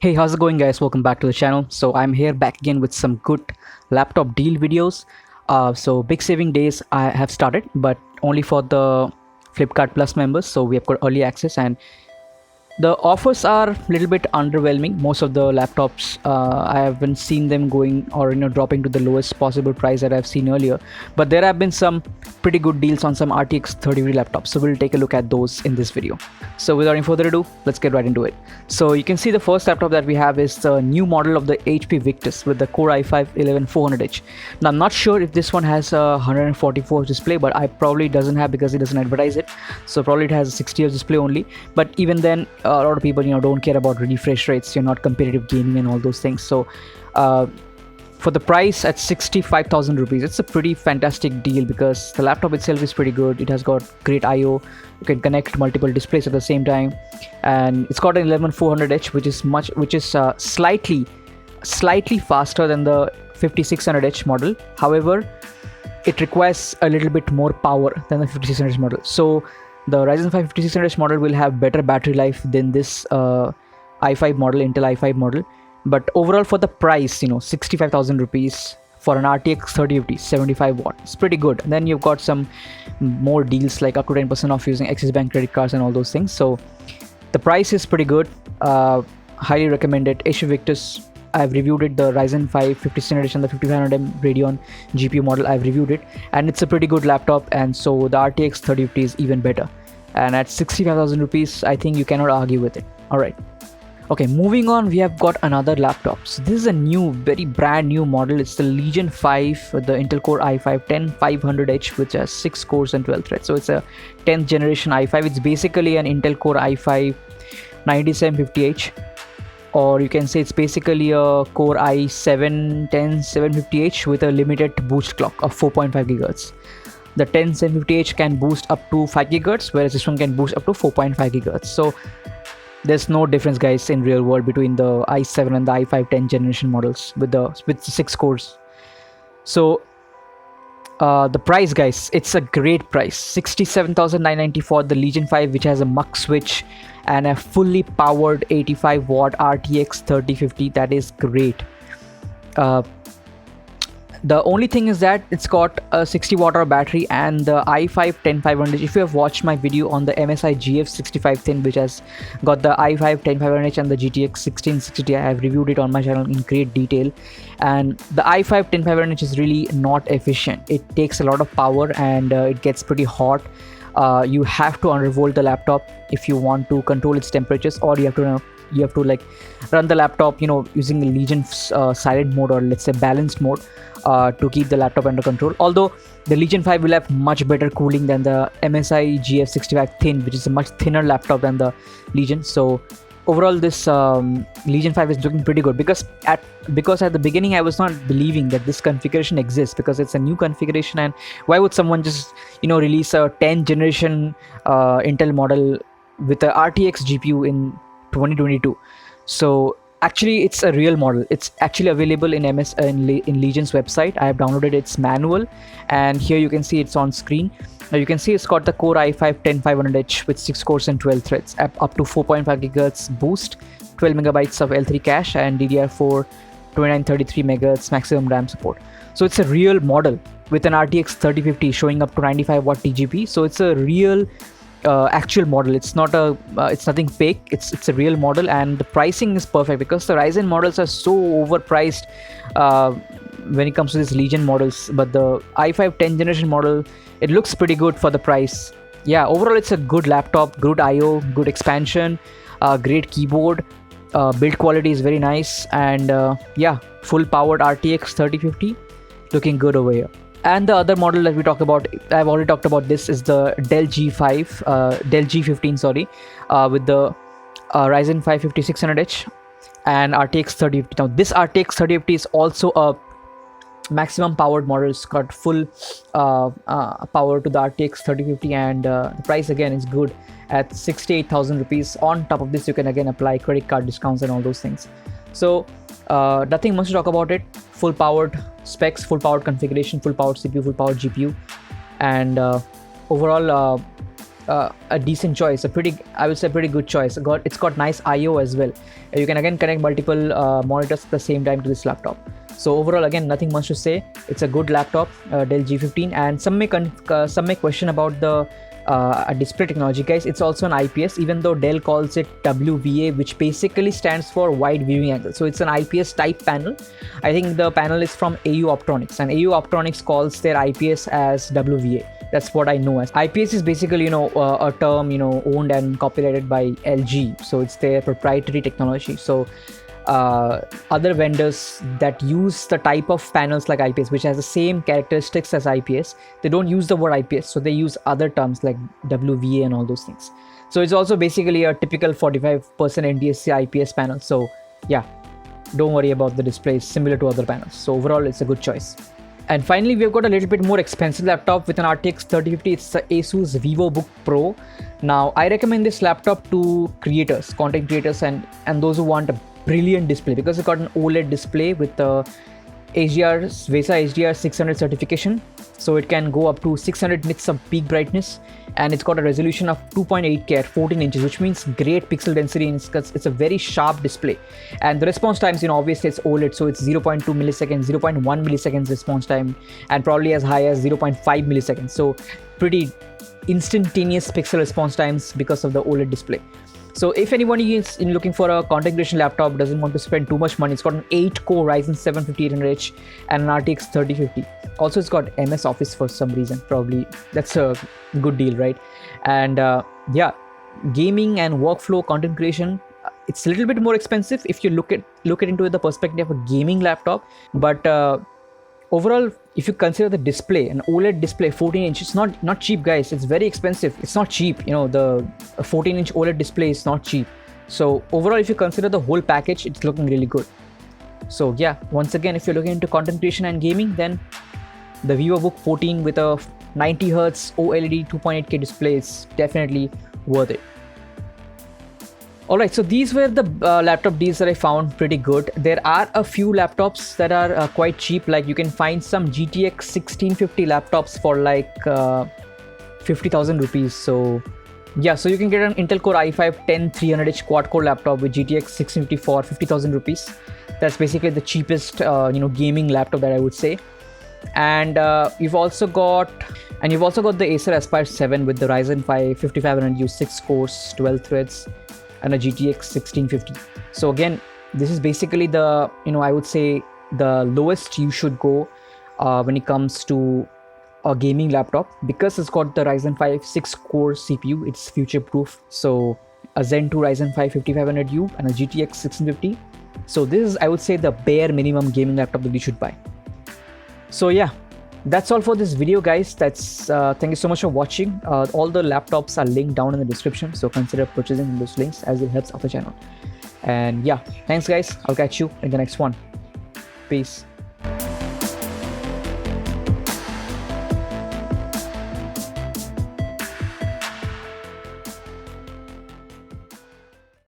Hey, how's it going, guys? Welcome back to the channel. So I'm here back again with some good laptop deal videos. So big saving days I have started, but only for the Flipkart Plus members. So we have got early access, and the offers are a little bit underwhelming. Most of the laptops, I haven't seen them going or dropping to the lowest possible price that I've seen earlier. But there have been some pretty good deals on some RTX 3050 laptops. So we'll take a look at those in this video. So without any further ado, let's get right into it. So you can see the first laptop that we have is the new model of the HP Victus with the Core i5-11400H. Now I'm not sure if this one has a 144 display, but I probably doesn't have because it doesn't advertise it. So probably it has a 60 Hz display only. But even then, a lot of people don't care about refresh rates, not competitive gaming and all those things. So for the price at 65,000 rupees, it's a pretty fantastic deal because the laptop itself is pretty good. It has got great IO. You can connect multiple displays at the same time, and it's got an 11400H, which is slightly faster than the 5600H model. However, it requires a little bit more power than the 5600H model. So the Ryzen 5 5600H model will have better battery life than this i5 model, Intel i5 model. But overall, for the price, 65,000 rupees for an RTX 3050 75 watt, it's pretty good. And then you've got some more deals like up to 10% off using Axis Bank credit cards and all those things. So the price is pretty good. Highly recommend it. Acer Victus, I've reviewed it. The Ryzen 5 5600H and the 5500M Radeon GPU model, I've reviewed it, and it's a pretty good laptop. And so the RTX 3050 is even better. And at 65,000 rupees, I think you cannot argue with it. All right. Okay, moving on, we have got another laptop. So this is a new, very brand new model. It's the Legion 5, the Intel Core i5-10500H, which has 6 cores and 12 threads. So it's a 10th generation i5. It's basically an Intel Core i5-9750H, or you can say it's basically a Core i7-10750H with a limited boost clock of 4.5 GHz. The 10750H can boost up to 5 GHz, whereas this one can boost up to 4.5 GHz. So there's no difference, guys, in real world between the i7 and the i5 10th generation models with the 6 cores. So the price, guys, it's a great price. 67,990 for the Legion 5, which has a mux switch and a fully powered 85 watt RTX 3050. That is great. The only thing is that it's got a 60 watt hour battery, and the i5-10500H, if you have watched my video on the MSI GF65 thin, which has got the i5-10500H and the GTX 1660, I have reviewed it on my channel in great detail. And the i5-10500H is really not efficient. It takes a lot of power, and it gets pretty hot. You have to undervolt the laptop if you want to control its temperatures, or you have to like run the laptop using the Legion silent mode, or let's say balanced mode, to keep the laptop under control. Although the Legion 5 will have much better cooling than the MSI GF65 thin, which is a much thinner laptop than the Legion. So overall, this Legion 5 is looking pretty good, because at the beginning I was not believing that this configuration exists, because it's a new configuration, and why would someone just release a 10th generation Intel model with a RTX GPU in 2022? So actually, it's a real model. It's actually available in Legion's website. I have downloaded its manual, and here you can see it's on screen. Now you can see it's got the Core i5-10500H with 6 cores and 12 threads, up to 4.5 GHz boost, 12 MB of L3 cache, and DDR4 2933 MHz maximum RAM support. So it's a real model with an RTX 3050 showing up to 95 watt TGP. So it's a real actual model. It's nothing fake. It's a real model, and the pricing is perfect, because the Ryzen models are so overpriced when it comes to these Legion models. But the i5 10th generation model, it looks pretty good for the price. Yeah, overall it's a good laptop, good IO, good expansion, great keyboard, build quality is very nice, and yeah, full powered RTX 3050 looking good over here. And the other model that we talk about, I've already talked about this, is the Dell G5, Dell G15, sorry, with the Ryzen 5 5600H and RTX 3050. Now this RTX 3050 is also a maximum powered model. It's got full power to the RTX 3050, and the price again is good at 68,000 rupees. On top of this, you can again apply credit card discounts and all those things. So nothing much to talk about it. Full powered specs, full powered configuration, full powered CPU, full powered GPU, and overall a decent choice, I would say pretty good choice. It's got nice I/O as well. You can again connect multiple monitors at the same time to this laptop. So overall, again, nothing much to say. It's a good laptop, Dell G15, and some may question about the display technology, guys. It's also an IPS, even though Dell calls it WVA, which basically stands for wide viewing angle. So it's an IPS type panel. I think the panel is from AU Optronics, and AU Optronics calls their IPS as WVA. That's what I know as. IPS is basically, a term, owned and copyrighted by LG. So it's their proprietary technology. So other vendors that use the type of panels like IPS, which has the same characteristics as IPS, they don't use the word IPS. So they use other terms like WVA and all those things. So it's also basically a typical 45% NTSC IPS panel. So yeah, don't worry about the display. It's similar to other panels. So overall, it's a good choice. And finally, we've got a little bit more expensive laptop with an RTX 3050. It's the Asus VivoBook Pro. Now, I recommend this laptop to creators, content creators, and those who want a brilliant display, because it's got an OLED display with the VESA HDR 600 certification. So it can go up to 600 nits of peak brightness, and it's got a resolution of 2.8K at 14 inches, which means great pixel density, and it's a very sharp display. And the response times, obviously it's OLED, so it's 0.2 milliseconds, 0.1 milliseconds response time, and probably as high as 0.5 milliseconds. So pretty instantaneous pixel response times because of the OLED display. So if anybody is looking for a content creation laptop, doesn't want to spend too much money, it's got an 8-core Ryzen 7 5800H and an RTX 3050. Also, it's got MS Office for some reason. Probably that's a good deal, right? And yeah, gaming and workflow content creation, it's a little bit more expensive if you look into the perspective of a gaming laptop. But overall, if you consider the display, an OLED display, 14 inch, it's not cheap, guys. It's very expensive. It's not cheap. The 14-inch OLED display is not cheap. So overall, if you consider the whole package, it's looking really good. So yeah, once again, if you're looking into content creation and gaming, then the VivoBook 14 with a 90Hz OLED 2.8K display is definitely worth it. Alright, so these were the laptop deals that I found pretty good. There are a few laptops that are quite cheap. Like you can find some GTX 1650 laptops for like 50,000 rupees. So yeah, so you can get an Intel Core i5 10300H quad-core laptop with GTX 1650 for 50,000 rupees. That's basically the cheapest, gaming laptop that I would say. And you've also got the Acer Aspire 7 with the Ryzen 5 5500U 6 cores, 12 threads, and a GTX 1650. So again, this is basically the, I would say the lowest you should go when it comes to a gaming laptop, because it's got the Ryzen 5 6-core CPU. It's future proof. So a Zen 2 Ryzen 5 5500U and a GTX 1650. So this is, I would say, the bare minimum gaming laptop that you should buy. So yeah, that's all for this video, guys. Thank you so much for watching. All the laptops are linked down in the description, so consider purchasing those links as it helps out the channel. And yeah, thanks guys. I'll catch you in the next one. Peace.